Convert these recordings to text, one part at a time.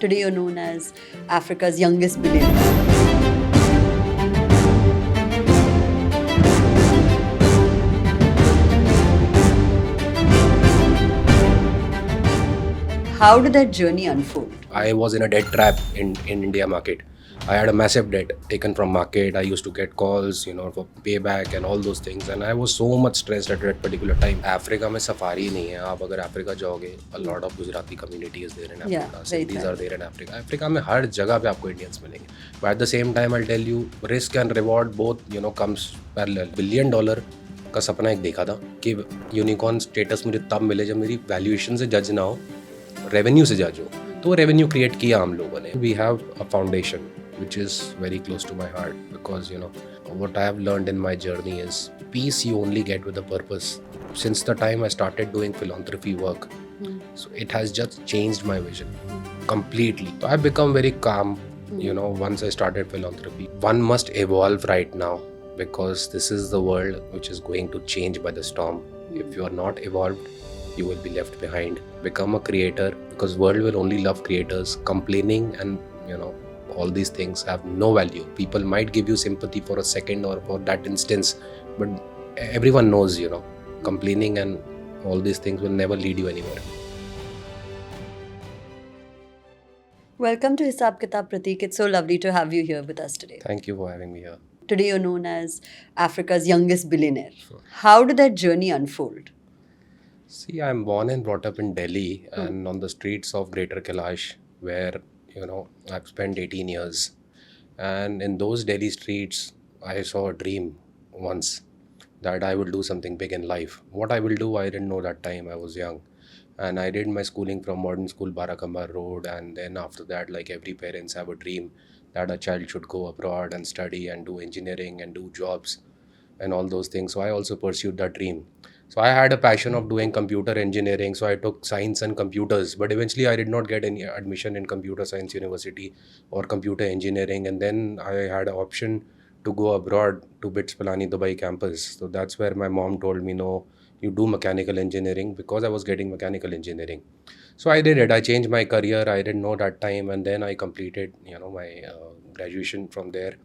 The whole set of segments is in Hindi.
Today you're known as Africa's youngest billionaire. How did that journey unfold? I was in a debt trap in India market. I had a massive debt taken from market. I used to get calls, for payback and all those things. And I was so much stressed at that particular time. Africa में सफारी नहीं है. आप अगर अफ्रीका जाओगे, a lot of Gujarati community is there in Yeah, Africa. very Sindhis fair. are there in Africa. Africa में हर जगह पे आपको Indians मिलेंगे. But at the same time, I'll tell you, risk and reward both, comes parallel. $1 billion का सपना एक देखा था कि यूनिकॉर्न स्टेटस मुझे तब मिले जब मेरी वैल्यूएशन से जज ना हो, रेवेन्यू से जज हो. तो वो रेवेन्यू क्रिएट किया हम लोगों ने. We have a foundation which is very close to my heart because what I have learned in my journey is peace you only get with a purpose. Since the time I started doing philanthropy work, so it has just changed my vision completely. So I've become very calm, once I started philanthropy. One must evolve right now because this is the world which is going to change by the storm. If you are not evolved, you will be left behind. Become a creator because world will only love creators. Complaining and all these things have no value. People might give you sympathy for a second or for that instance, but everyone knows complaining and all these things will never lead you anywhere. Welcome to Hisab Kitab, Pratik. It's so lovely to have you here with us today. Thank you for having me here. Today you're known as Africa's youngest billionaire. How did that journey unfold? See, I'm born and brought up in Delhi and on the streets of Greater Kailash, where I've spent 18 years. And in those Delhi streets, I saw a dream once that I will do something big in life. What I will do, I didn't know that time. I was young. And I did my schooling from modern school, Barakamba Road. And then after that, like every parents have a dream that a child should go abroad and study and do engineering and do jobs and all those things. So I also pursued that dream. So I had a passion of doing computer engineering. So I took science and computers, but eventually I did not get any admission in computer science university or computer engineering. And then I had an option to go abroad to BITS Pilani Dubai campus. So that's where my mom told me, no, you do mechanical engineering, because I was getting mechanical engineering. So I did it. I changed my career. I didn't know that time. And then I completed, my graduation from there.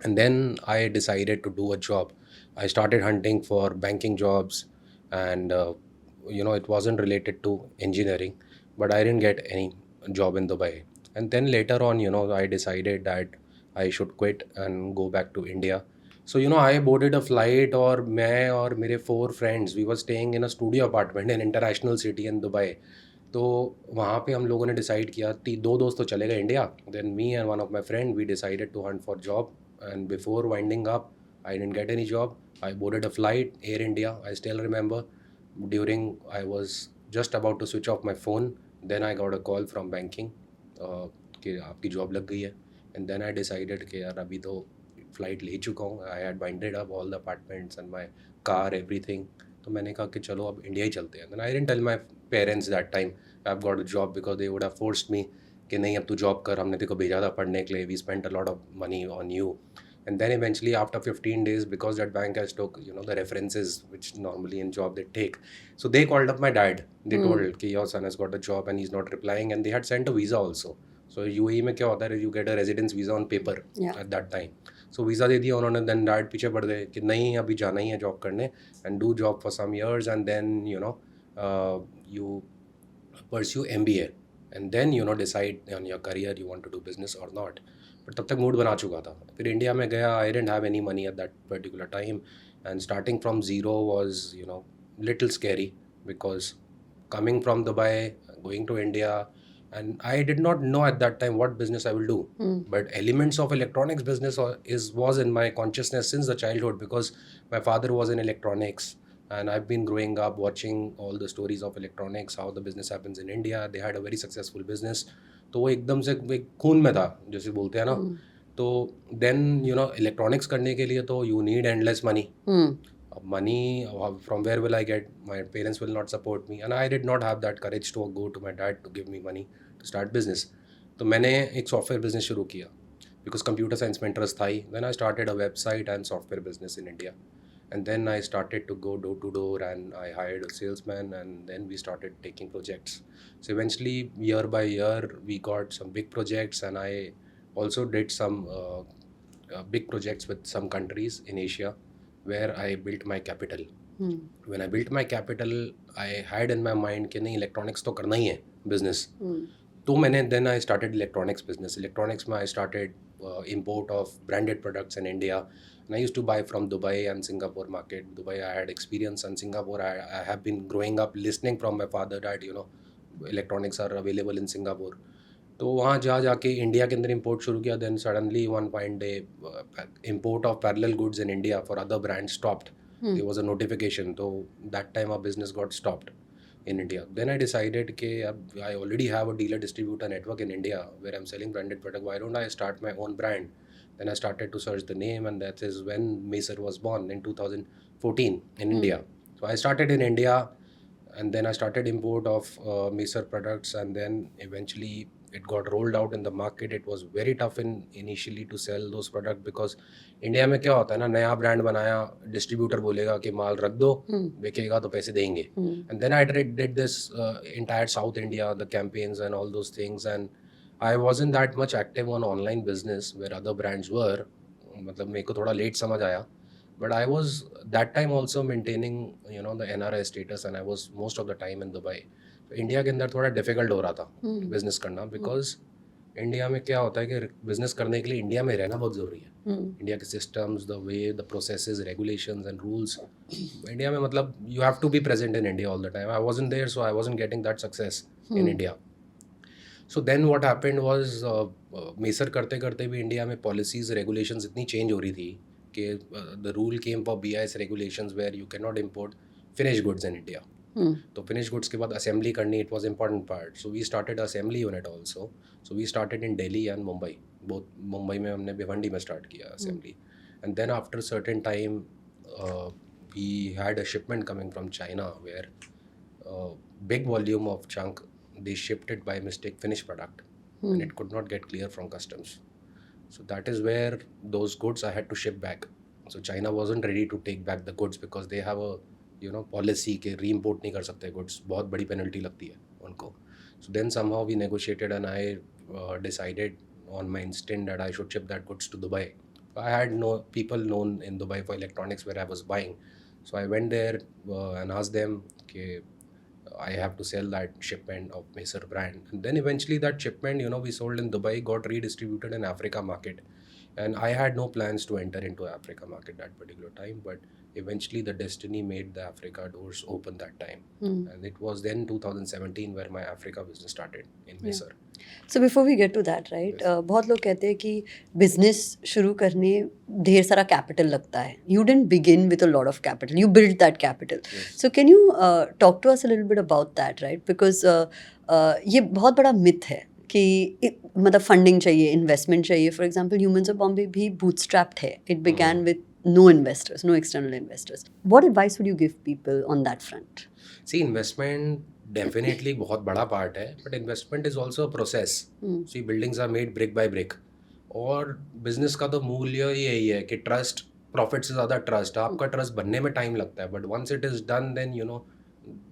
And then I decided to do a job. I started hunting for banking jobs, and it wasn't related to engineering, but I didn't get any job in Dubai. And then later on, I decided that I should quit and go back to India. So I boarded a flight, और मैं और मेरे 4 friends, we were staying in a studio apartment in international city in Dubai. तो वहाँ पे हम लोगों ने डिसाइड किया, दो दोस्त तो चले गए India. Then me and one of my friend, we decided to hunt for job. And before winding up, I didn't get any job. I boarded a flight, Air India. I still remember. I was just about to switch off my phone. Then I got a call from banking कि आपकी जॉब लग गई है. And then I decided कि यार अभी तो फ्लाइट ले चुका हूँ. I had winded up all the apartments and my car, everything. तो मैंने कहा कि चलो अब इंडिया ही चलते हैं. Then I didn't tell my parents that time I've got a job, because they would have forced me कि नहीं अब तू जॉब कर, हमने तेरे को भेजा था पढ़ने के लिए, we spent a lot of money on you. And then eventually after 15 days, because that bank has took the references which normally in job they take, so they called up my dad. They told कि your son has got a job and he's not replying, and they had sent a visa also. So UAE में क्या होता है, you get a residence visa on paper at that time. So visa दे दिया उन्होंने. Then dad पीछे पड़ गए कि नहीं अभी जाना ही है जॉब करने, and do job for some years, and then you pursue MBA, and then decide on your career, you want to do business or not. But तब तक मूड बना चुका था. फिर इंडिया में गया. I didn't have any money at that particular time, and starting from zero was little scary, because coming from Dubai, going to India, and I did not know at that time what business I will do. But elements of electronics business was in my consciousness since the childhood, because my father was in electronics. And I've been growing up watching all the stories of electronics, how the business happens in India. They had a very successful business. तो वो एकदम से एक खून में था, जैसे बोलते हैं ना. तो देन इलेक्ट्रॉनिक्स करने के लिए तो यू नीड एंडलेस मनी. अब money from where will I get? My parents will not support me, and I did not have that courage to go to my dad to give me money to start business. तो मैंने एक सॉफ्टवेयर बिजनेस शुरू किया, बिकॉज कंप्यूटर साइंस में इंटरेस्ट था ही. Then I started a website and software business in India. And then I started to go door to door and I hired a salesman and then we started taking projects. So eventually, year by year, we got some big projects and I also did some big projects with some countries in Asia where I built my capital. When I built my capital, I had in my mind कि नहीं electronics तो करना ही है business. तो मैंने then I started electronics business. Electronics में I started import of branded products in India. And I used to buy from Dubai and Singapore market. Dubai I had experience, and Singapore I have been growing up listening from my father that electronics are available in Singapore. तो वहाँ जा जाके इंडिया के अंदर इम्पोर्ट शुरू किया. Then suddenly one fine day import of parallel goods in India for other brand stopped. There was a notification, तो that time our business got stopped in India. Then I decided that I already have a dealer distributor network in India where I'm selling branded product. Why don't I start my own brand? Then I started to search the name, and that is when Macer was born in 2014 in India. So I started in India, and then I started import of Macer products, and then eventually it got rolled out in the market. It was very tough initially to sell those products because India में क्या होता है ना, नया ब्रांड बनाया, डिस्ट्रीब्यूटर बोलेगा कि माल रख दो, बिकेगा तो पैसे देंगे. And then I did this entire South India, the campaigns and all those things, and I wasn't that much active on online business where other brands were. मतलब मेरे को थोड़ा लेट समझ आया. But I was that time also maintaining the NRI status, and I was most of the time in Dubai. So India के अंदर थोड़ा डिफिकल्ट हो रहा था बिजनेस करना, बिकॉज इंडिया में क्या होता है कि बिजनेस करने के लिए इंडिया में रहना बहुत ज़रूरी है. इंडिया के systems, the way, the processes, regulations and rules, India में मतलब you have to be present in India all the time. I wasn't there, so I wasn't getting that success in India. So then what happened was, मेसर करते करते भी इंडिया में पॉलिसीज, रेगुलेशंस इतनी चेंज हो रही थी कि the rule came for BIS regulations where you can not import finish goods in India. तो फिनिश गुड्स के बाद असेंबली करनी, it was important part. So we started assembly unit also. So we started in Delhi and Mumbai. Both Mumbai में हमने भिवंडी में स्टार्ट किया assembly. And then after certain time we had a shipment coming from China where big volume of chunk they shipped it by mistake finished product, and it could not get clear from customs. So that is where those goods I had to ship back. So China wasn't ready to take back the goods because they have a policy कि re-import नहीं कर सकते goods, बहुत बड़ी penalty लगती है उनको. So then somehow we negotiated, and I decided on my instinct that I should ship that goods to Dubai. I had no people known in Dubai for electronics where I was buying. So I went there and asked them कि I have to sell that shipment of Macer brand. And then eventually that shipment, we sold in Dubai, got redistributed in Africa market. And I had no plans to enter into Africa market that particular time, but eventually the destiny made the Africa doors open that time. And it was then 2017 where my Africa business started in Macer. So before we get to that, right, बहुत लोग कहते हैं कि बिजनेस शुरू करने ढेर सारा कैपिटल लगता है. You didn't begin with a lot of capital. You built that capital. Yes. So can you talk to us a little bit about that, right? Because ये बहुत बड़ा myth है कि मतलब फंडिंग चाहिए, इन्वेस्टमेंट चाहिए. For example humans of Bombay भी बूटस्ट्रैप्ड है. It began with no investors, no external investors. What advice would you give people on that front? See, investment definitely बहुत बड़ा part है, but investment is also a process. See, buildings are made brick by brick. और business का तो मूल्य यही है कि trust, profit से ज़्यादा trust. आपका trust बनने में time लगता है, but once it is done, then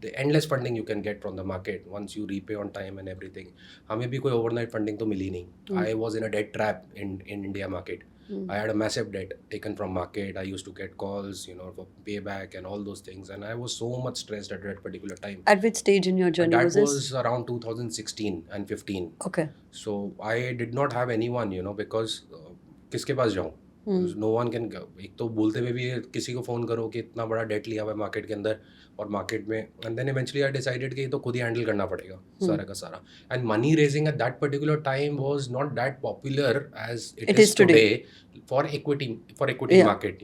the endless funding you can get from the market once you repay on time and everything. हमें भी कोई overnight funding तो मिली नहीं. I was in a debt trap in India market. I had a massive debt taken from market. I used to get calls, for payback and all those things, and I was so much stressed at that particular time. At which stage in your journey was That this? was around 2016 and 15. Okay. So I did not have anyone, because किसके पास जाऊँ? No one can. एक तो बोलते हुए भी किसी को फ़ोन करो कि इतना बड़ा डेट लिया हुआ है मार्केट के अंदर और मार्केट में, and then eventually I decided कि ये तो खुद ही हैंडल करना पड़ेगा सारा का सारा. And money raising at that particular time was not that popular as it is today for equity market,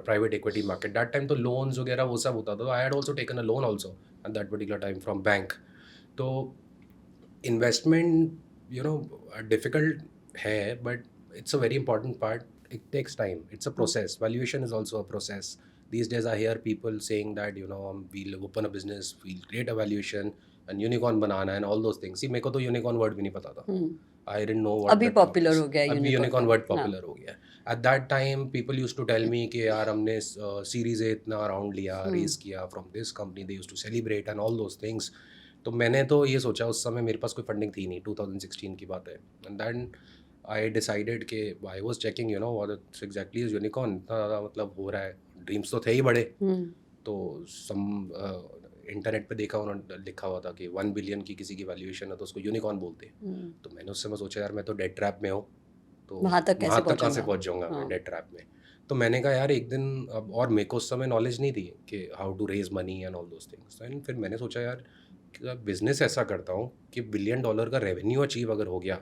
private equity market. That time तो लोन्स वगैरह वो सब होता था. I had also taken a loan also at that particular time from bank. तो इन्वेस्टमेंट डिफिकल्ट है, but it's a very important part. It takes time. It's a process. Valuation is also a process. These days I hear people saying that, we'll open a business, we'll create a valuation and unicorn banana and all those things. See, मेरे को तो unicorn word भी नहीं पता था. आई डिडंट नो व्हाट अभी द टर्म पॉपुलर इज. हो गया अभी यूनिकॉर्न यूनिकॉर्न वर्ड हाँ पॉपुलर हो गया. At that time people used to tell me कि यार हमने सीरीज ए इतना राउंड लिया, रेस किया from this company, they used to celebrate and all those things. तो मैंने तो ये सोचा, उस समय मेरे पास कोई फंडिंग थी नहीं, 2016 की बात है. एंड देन आई डिसाइडेड कि I was checking what exactly is unicorn. इतना ज़्यादा मतलब हो रहा है, ड्रीम्स तो थे ही बड़े. तो सम इंटरनेट पे देखा, उन्होंने लिखा हुआ था कि 1 बिलियन की किसी की वैल्यूएशन है तो उसको यूनिकॉर्न बोलते हैं. तो मैंने उस समय सोचा यार मैं तो डेट ट्रैप में हूँ, तो वहाँ तक कैसे वहाँ तक कहाँ से पहुँचूंगा पहुँच जाऊँगा मैं हाँ डेट ट्रैप में. तो मैंने कहा यार एक दिन अब, और मेरे को उस समय नॉलेज नहीं थी कि how to raise money and all those things. And फिर मैंने सोचा यार बिजनेस ऐसा करता हूँ कि $1 बिलियन का रेवेन्यू अचीव अगर हो गया,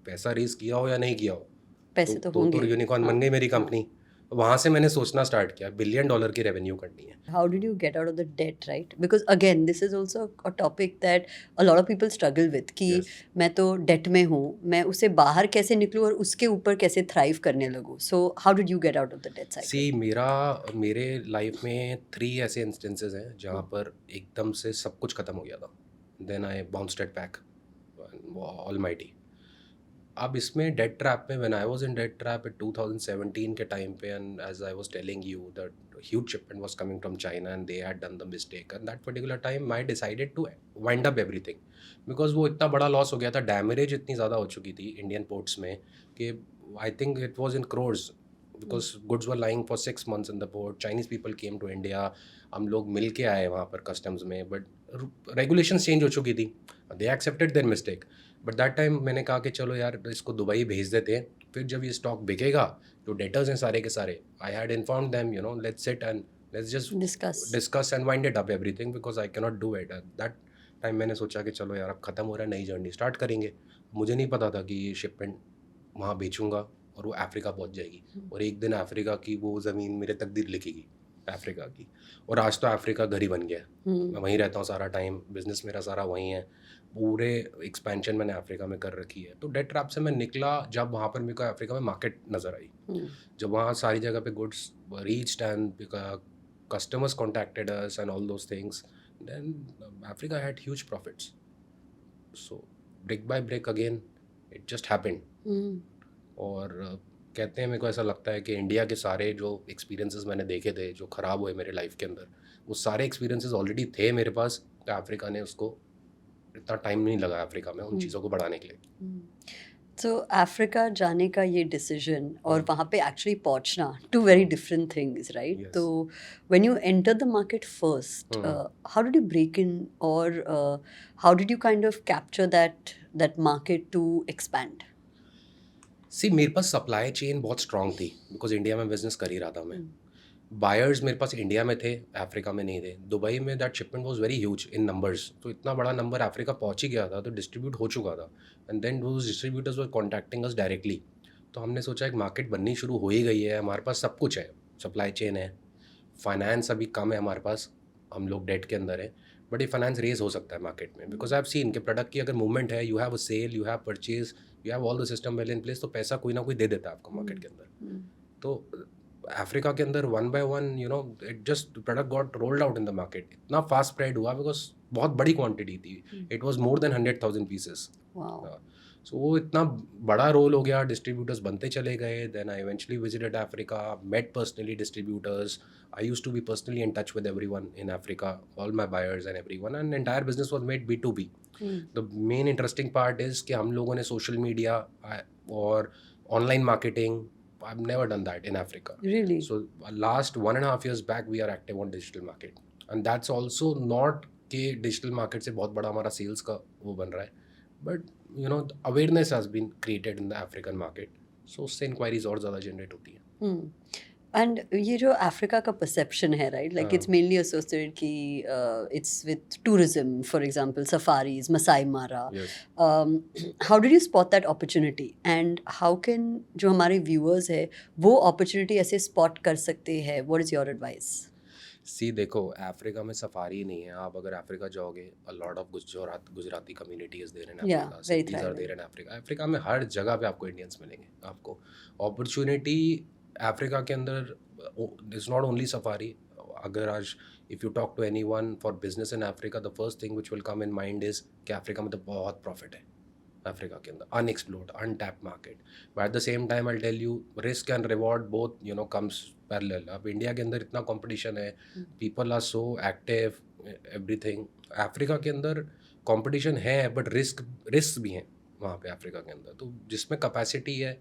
पैसा रेज किया हो या नहीं किया हो, पैसे तो तो होंगे यूनिकॉर्न हाँ बन गई मेरी हाँ कंपनी. वहाँ से मैंने सोचना स्टार्ट किया, $1 बिलियन की रेवेन्यू करनी है. how did you get out of the debt right because again this is also a topic that a lot of people struggle with कि Yes. मैं तो डेट में हूँ मैं उससे बाहर कैसे निकलूँ और उसके ऊपर कैसे थ्राइव करने लगूँ so how did you get out of the debt cycle सी मेरे लाइफ में 3 ऐसे इंस्टेंसेस हैं जहाँ पर एकदम से सब कुछ ख़त्म हो गया था. Then I bounced it back, almighty. अब इसमें डेट ट्रैप में, when I was in debt trap at 2017 के टाइम पे, and as I was telling you that huge shipment was coming from China and they had done the mistake. And that particular time I decided to wind up everything, because वो इतना बड़ा लॉस हो गया था, डैमेज इतनी ज़्यादा हो चुकी थी इंडियन पोर्ट्स में कि I think it was in crores, because goods were lying for 6 months in the port. Chinese people came to India, हम लोग मिल के आए वहाँ पर कस्टम्स में, बट रेगुलेशंस चेंज हो चुकी थी. They accepted their mistake. But that time मैंने कहा कि चलो यार इसको दुबई भेज देते हैं, फिर जब ये स्टॉक बिकेगा, जो डेटर्स हैं सारे के सारे, I had inform them let's sit and let's just discuss and wind it up everything, because I cannot do it. Eight that time मैंने सोचा कि चलो यार अब ख़त्म हो रहा है, नई जर्नी स्टार्ट करेंगे. मुझे नहीं पता था कि ये शिपमेंट वहाँ बेचूंगा और वो अफ्रीका पहुँच जाएगी, और एक दिन अफ्रीका की वो ज़मीन मेरे तकदीर लिखेगी अफ्रीका की. और आज तो अफ्रीका घर ही बन गया. मैं वहीं रहता हूँ सारा टाइम, बिजनेस मेरा सारा वहीं है, पूरे एक्सपेंशन मैंने अफ्रीका में कर रखी है. तो डेट ट्रैप से मैं निकला जब वहाँ पर मेरे को अफ्रीका में मार्केट नज़र आई, जब वहाँ सारी जगह पे goods reached and customers contacted us and all those things, then Africa had huge profits. So brick by brick again it just happened. और कहते हैं, मेरे को ऐसा लगता है कि इंडिया के सारे जो एक्सपीरियंसेस मैंने देखे थे जो ख़राब हुए मेरे लाइफ के अंदर, वो सारे एक्सपीरियंसेस ऑलरेडी थे मेरे पास. तो अफ्रीका ने उसको, इतना टाइम नहीं लगा अफ्रीका में उन चीज़ों को बढ़ाने के लिए. तो अफ्रीका जाने का ये डिसीजन और वहाँ पे एक्चुअली पहुँचना, two very different things right. Yes. तो when you enter the market first, how did you break in और how did you kind of capture that market to expand. See मेरे पास सप्लाई चेन बहुत स्ट्रांग थी, बिकॉज इंडिया में बिजनेस कर ही रहा था मैं. बायर्स मेरे पास इंडिया में थे, अफ्रीका में नहीं थे. दुबई में that shipment was very huge in numbers, तो इतना बड़ा नंबर अफ्रीका पहुंच ही गया था, तो डिस्ट्रीब्यूट हो चुका था. And then those distributors were contacting us directly. तो हमने सोचा एक मार्केट बननी शुरू हो ही गई है, हमारे पास सब कुछ है, सप्लाई चेन है, फाइनेंस अभी कम है हमारे पास, हम लोग डेट के अंदर है, बट ये फाइनेंस रेज हो सकता है मार्केट में. बिकॉज आई हैव सीन कि प्रोडक्ट की अगर मूवमेंट है, you have a sale, you have purchase, you have all the system well in place, तो पैसा कोई ना कोई दे देता है आपको मार्केट के अंदर. तो अफ्रीका के अंदर 1 by 1 it just product got rolled out in the market. इतना फास्ट स्प्रेड हुआ बिकॉज बहुत बड़ी क्वांटिटी थी. It was more than 100,000 pieces. So वो इतना बड़ा रोल हो गया, डिस्ट्रीब्यूटर्स बनते चले गए. Then I eventually visited Africa, met personally distributors. I used to be personally in touch with everyone in Africa, all my buyers and everyone, and entire business was made B2B. The main interesting part is कि हम लोगों ने सोशल मीडिया और online marketing, I've never done that in Africa. Really? So last 1.5 years back we are active on digital market, and that's also not कि digital market से बहुत बड़ा हमारा sales का वो बन रहा है, but awareness has been created in the African market, so उससे inquiries और ज़्यादा generate होती हैं. एंड ये जो अफ्रीका का परसेप्शन है right, like it's mainly associated कि it's with tourism, for example safaris, Masai Mara. How did you spot that opportunity and how can जो हमारे व्यूअर्स है वो अपॉर्चुनिटी ऐसे स्पॉट कर सकते हैं? What is your advice? See देखो, अफ्रीका में सफारी नहीं है. आप अगर अफ्रीका जाओगे, a lot of Gujarati community is there in Africa, cities are there in Africa. Africa में हर जगह पे आपको इंडियंस मिलेंगे. आपको अपॉर्चुनिटी अफ्रीका के अंदर इज नॉट ओनली सफारी. अगर आज if you talk to anyone for business in Africa, the first thing which will come in mind is कि अफ्रीका में तो बहुत प्रॉफिट है. अफ्रीका के अंदर, unexplored, untap market. But at the same time I tell you risk and reward both comes parallel. अब इंडिया के अंदर इतना कंपटीशन है, people are so active, everything. Africa के अंदर कंपटीशन है बट रिस्क भी हैं वहाँ पे अफ्रीका के अंदर. तो जिसमें कैपेसिटी है,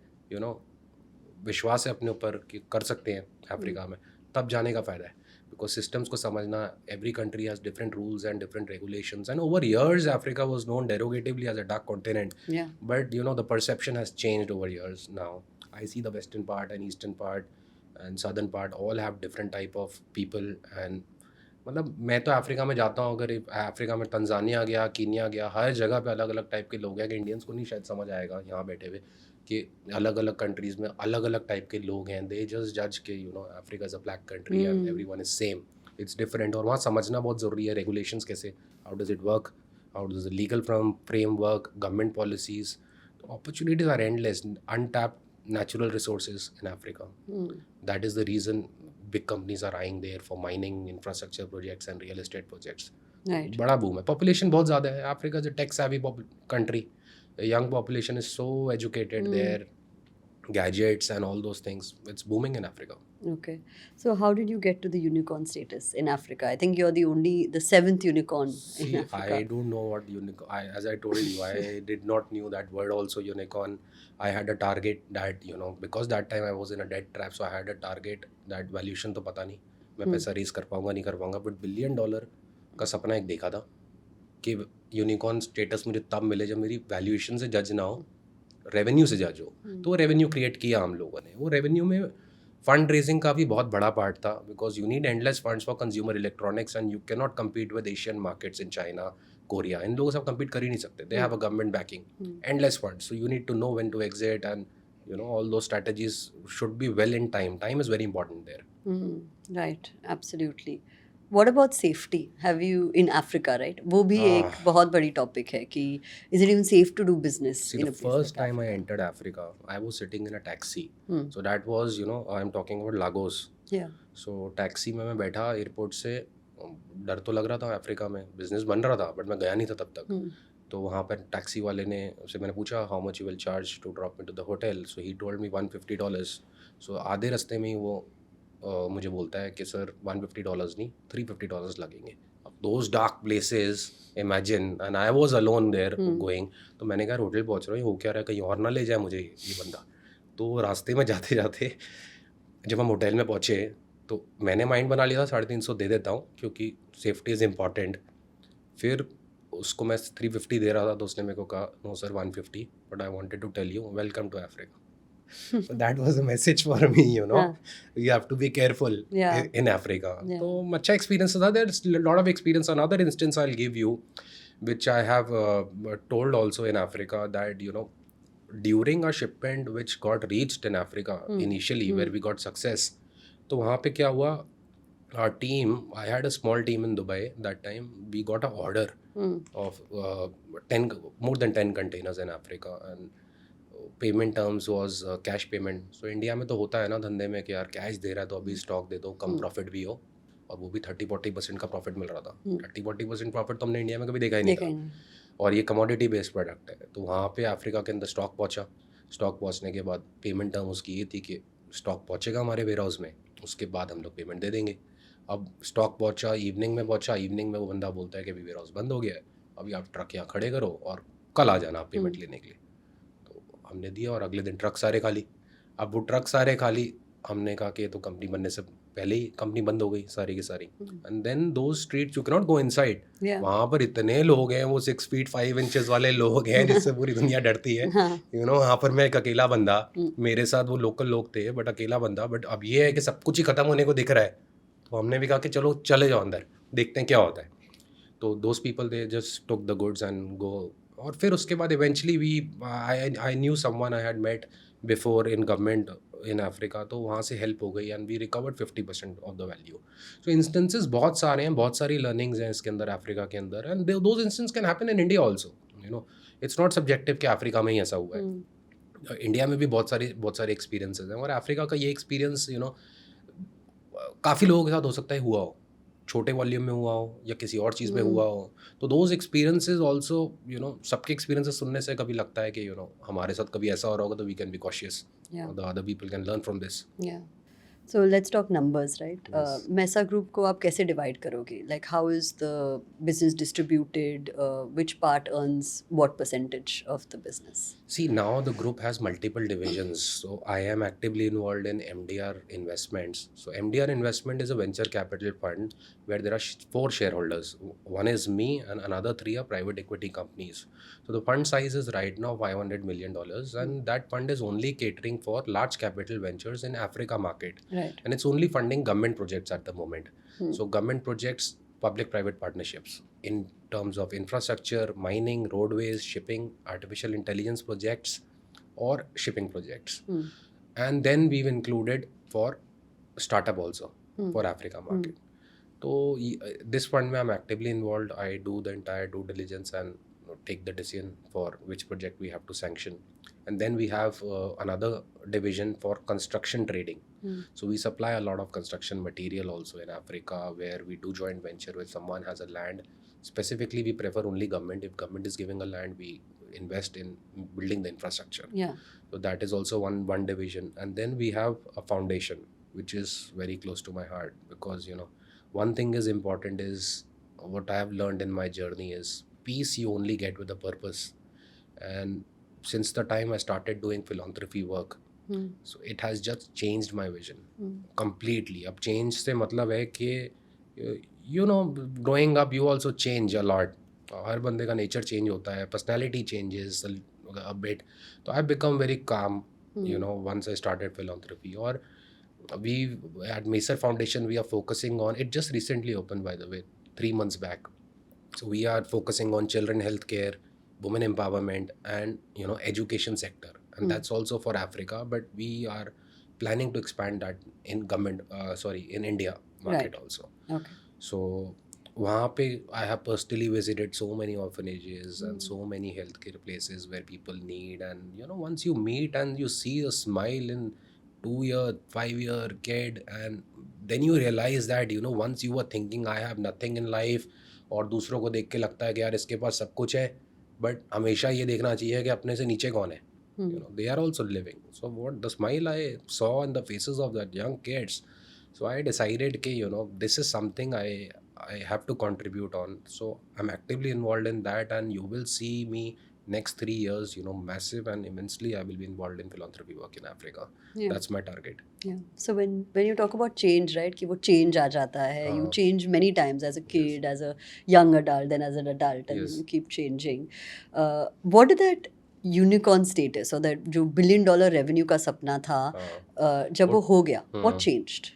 विश्वास है अपने ऊपर कि कर सकते हैं अफ्रीका में, तब जाने का फ़ायदा है. बिकॉज सिस्टम्स को समझना, every country has different rules and different regulations, and over years Africa was known derogatively as a dark continent. Yeah. But the perception has changed over years. Now I see the western part and eastern part and southern part all have different type of people. And मतलब मैं तो अफ्रीका में जाता हूँ, अगर अफ्रीका में तंजानिया गया, कीनिया गया, हर जगह पे अलग अलग टाइप के लोग हैं कि इंडियंस को नहीं शायद समझ आएगा यहाँ बैठे हुए कि अलग अलग कंट्रीज़ में अलग अलग टाइप के लोग हैं. दे जस्ट जज के Africa is a black country and everyone is same. It's different. और वहाँ समझना बहुत ज़रूरी है रेगुलेशंस कैसे, how does it work, how does the legal framework, government policies. Opportunities are endless, untapped natural resources in Africa. That is the reason big companies are eyeing there for mining, infrastructure projects and real estate projects. Right. बड़ा बूम है. पॉपुलेशन बहुत ज़्यादा है. Africa is a tech savvy country. The young population is so educated there. Gadgets and all those things. It's booming in Africa. Okay. So how did you get to the unicorn status in Africa? I think you're the seventh unicorn in Africa. I don't know what unicorn. As I told you, I did not knew that word also, unicorn. I had a target that because that time I was in a debt trap, so I had a target that valuation तो पता नहीं मैं पैसा रेज कर पाऊंगा नहीं कर पाऊंगा, बट $1 billion का सपना एक देखा था कि यूनिकॉर्न स्टेटस मुझे तब मिले जब मेरी वैल्यूएशन से जज ना हो, रेवेन्यू से जज हो. तो वो रेवेन्यू क्रिएट किया हम लोगों ने. वो रेवेन्यू में फंड रेजिंग का भी बहुत बड़ा पार्ट था, because you need endless funds for consumer electronics and you can not compete with Asian markets in China, Korea. इन लोगों से आप कम्पीट कर ही नहीं सकते. They have a government backing, endless funds. So you need to know when to exit and all those strategies should be well in time. Time is very important there. Right, absolutely. What about safety? Have you in Africa, right? वो भी एक बहुत बड़ी topic है कि is it even safe to do business See, in the a place first like time I Africa? entered Africa, I was sitting in a taxi. So that was, I'm talking about Lagos. Yeah. So taxi में मैं बैठा एयरपोर्ट से, डर तो लग रहा था. अफ्रीका में बिजनेस बन रहा था बट मैं गया नहीं था तब तक. तो वहाँ पर टैक्सी वाले ने उससे मैंने पूछा how much you will charge to drop me to the hotel. So he told me $150. So आधे रास्ते में ही वो मुझे बोलता है कि सर $150 नहीं, $350 लगेंगे. अब those dark places imagine, and I was alone there going. तो मैंने कहा होटल पहुँच रहा हूँ, हो क्या रहा है, कहीं और ना ले जाए मुझे ये बंदा. तो रास्ते में जाते जाते जब हम होटल में पहुँचे तो मैंने माइंड बना लिया था 350 दे देता हूँ क्योंकि सेफ्टी इज़ इम्पॉर्टेंट. फिर उसको मैं 350 दे रहा था तो उसने मेरे को कहा no sir 150, but I wanted to tell you welcome to Africa. So that was a message for me, you have to be careful in Africa. So अच्छा experience था. There's a lot of experience. Another instance I'll give you, which I have told also in Africa, that during a shipment which got reached in Africa initially, where we got success, तो वहाँ पे क्या हुआ, our team, I had a small team in Dubai that time, we got an order of more than 10 containers in Africa, and payment terms was cash payment. So India में तो होता है ना धंधे में कि यार कैश दे रहा है तो अभी स्टॉक दे दो, कम प्रॉफिट भी हो, और वो भी 30-40% का प्रॉफिट मिल रहा था. 30-40% प्रॉफिट तो हमने इंडिया में कभी देखा ही नहीं था. और ये कमोडिटी बेस्ड प्रोडक्ट है. तो वहाँ पे अफ्रीका के अंदर स्टॉक पहुँचा. स्टॉक पहुँचने के बाद पेमेंट टर्म उसकी ये थी कि स्टॉक पहुँचेगा हमारे वेयर हाउस में, उसके बाद हम लोग पेमेंट दे देंगे. अब स्टॉक पहुँचा, इवनिंग में पहुँचा. इवनिंग में वो बंदा बोलता है कि अभी वेयर हाउस बंद हो गया है, अभी आप ट्रक यहाँ खड़े करो और कल आ जाना आप पेमेंट लेने के लिए. हमने दिया और अगले दिन ट्रक सारे खाली. अब वो ट्रक सारे खाली, हमने कहा कि ये तो कंपनी बनने से पहले ही कंपनी बंद हो गई सारी की सारी. एंड देन दो streets you can not go inside. वहाँ पर इतने लोग हैं, वो 6 feet 5 inches वाले लोग हैं जिससे पूरी दुनिया डरती है. वहाँ पर मैं एक अकेला बंदा, मेरे साथ वो लोकल लोग थे बट अकेला बंदा. बट अब ये है कि सब कुछ ही खत्म होने को दिख रहा है, तो हमने भी कहा कि चलो चले जाओ अंदर, देखते हैं क्या होता है. तो those people they just took the goods and go. और फिर उसके बाद eventually I knew someone I had met before in government in Africa, तो वहाँ से हेल्प हो गई and we recovered 50% of the value. So instances बहुत सारे हैं, बहुत सारी लर्निंग्स हैं इसके अंदर अफ्रीका के अंदर. And those instance can happen in India also. It's not subjective कि अफ्रीका में ही ऐसा हुआ है. इंडिया में भी बहुत सारे एक्सपीरियंसेस हैं, और अफ्रीका का ये एक्सपीरियंस काफ़ी लोगों के साथ हो सकता है हुआ हो. छोटे वॉल्यूम में हुआ हो या किसी और चीज़ में हुआ हो, तो दोज एक्सपीरियंसेस ऑल्सो सबके एक्सपीरियंसेस सुनने से कभी लगता है कि हमारे साथ कभी ऐसा हो रहा होगा तो we can be cautious, Yeah. The other people can learn from this. Yeah. So let's talk numbers, right? Yes. Mesa Group को आप कैसे divide करोगे? Like how is the business distributed? Which part earns what percentage of the business? See, now the group has multiple divisions. So I am actively involved in MDR Investments. So MDR Investment is a venture capital fund where there are four shareholders. One is me and another three are private equity companies. So the fund size is right now $500 million, and that fund is only catering for large capital ventures in Africa market. Right. And it's only funding government projects at the moment. So government projects, public-private partnerships in terms of infrastructure, mining, roadways, shipping, artificial intelligence projects, or shipping projects. And then we've included for startup also for Africa market. So this fund where I'm actively involved, I do the entire due diligence and take the decision for which project we have to sanction. And then we have another division for construction trading. So we supply a lot of construction material also in Africa, where we do joint venture with someone has a land. Specifically, we prefer only government. If government is giving a land, we invest in building the infrastructure. Yeah. So that is also one division. And then we have a foundation, which is very close to my heart, because one thing is important is what I have learned in my journey is peace you only get with a purpose. And since the time I started doing philanthropy work, so it has just changed my vision completely. Ab change se matlab hai ki growing up you also change a lot. हर बंदे का nature change होता है, personality changes a bit. So I've become very calm, once I started philanthropy. Or we at Macer Foundation we are focusing on, it just recently opened by the way, 3 months back. So we are focusing on children healthcare, women empowerment, and education sector, and that's also for Africa, but we are planning to expand that in in India market also. Okay. So वहाँ पे I have personally visited so many orphanages and so many healthcare places where people need, and once you meet and you see a smile in 2-year, 5-year kid, and then you realize that once you were thinking I have nothing in life, और दूसरों को देख के लगता है कि यार इसके पास सब कुछ है, बट हमेशा ये देखना चाहिए कि अपने से नीचे कौन है. They are also living. So what the smile I saw on the faces of that young kids, so I decided कि this is something I have to contribute on. So I'm actively involved in that, and you will see me next 3 years, massive and immensely I will be involved in philanthropy work in Africa. Yeah. That's my target. Yeah. So when you talk about change, right, कि वो change आ जाता है, you change many times as a kid, as a young adult, then as an adult, and Yes. you keep changing. What did that unicorn status or that जो $1 billion revenue का सपना था, जब वो हो गया, what changed?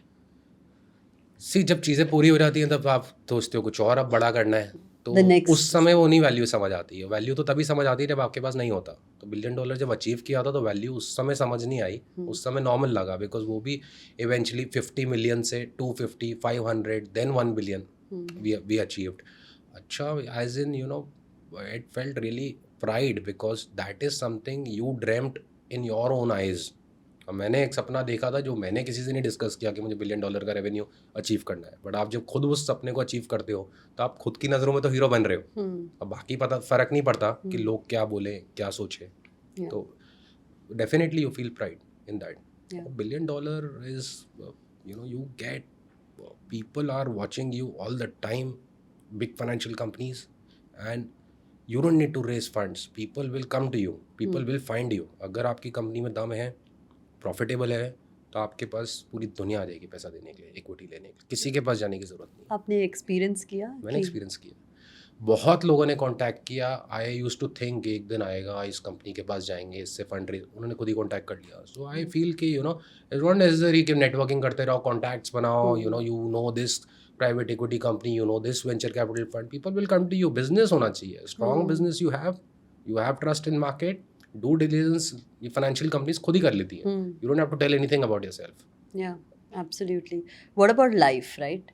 सी जब चीज़ें पूरी हो जाती हैं तब आप सोचते हो कुछ और अब बड़ा करना है, तो The next. उस समय वो नहीं वैल्यू समझ आती है. वैल्यू तो तभी समझ आती है जब आपके पास नहीं होता. तो $1 बिलियन जब अचीव किया था तो वैल्यू उस समय समझ नहीं आई, उस समय नॉर्मल लगा, बिकॉज वो भी इवेंचुअली 50 मिलियन से 250, 500, देन 1 बिलियन वी अचीव्ड. अच्छा, as in it felt really proud, because that is something you dreamed in your own eyes. मैंने एक सपना देखा था जो मैंने किसी से नहीं डिस्कस किया कि मुझे $1 बिलियन का रेवेन्यू अचीव करना है, बट आप जब खुद उस सपने को अचीव करते हो तो आप खुद की नज़रों में तो हीरो बन रहे हो. अब बाकी फ़र्क नहीं पड़ता कि लोग क्या बोले क्या सोचे. तो definitely you feel pride in that. $1 billion is you get people are watching you all the time, big financial companies, and you don't need to raise funds. People will come to you, people will find you. अगर आपकी कंपनी में दम है, प्रॉफिटेबल है, तो आपके पास पूरी दुनिया आ जाएगी पैसा देने के लिए, इक्विटी लेने के लिए. किसी के पास जाने की ज़रूरत नहीं. आपने एक्सपीरियंस किया? मैंने एक्सपीरियंस किया. बहुत लोगों ने कांटेक्ट किया. आई यूज्ड टू थिंक एक दिन आएगा इस कंपनी के पास जाएंगे, इससे फंड रेज, उन्होंने खुद ही कांटेक्ट कर लिया. सो आई फील कि इट्स नॉट नेसेसरी कि नेटवर्किंग करते रहो, कॉन्टैक्ट्स बनाओ, you know this private equity company, you know this venture capital fund, people will come to you. Business होना चाहिए, strong business you have trust in market, do diligence. ये फाइनेंशियल कंपनीज खुद ही कर लेती हैं. You don't have to tell anything about yourself. या absolutely. What about life, right?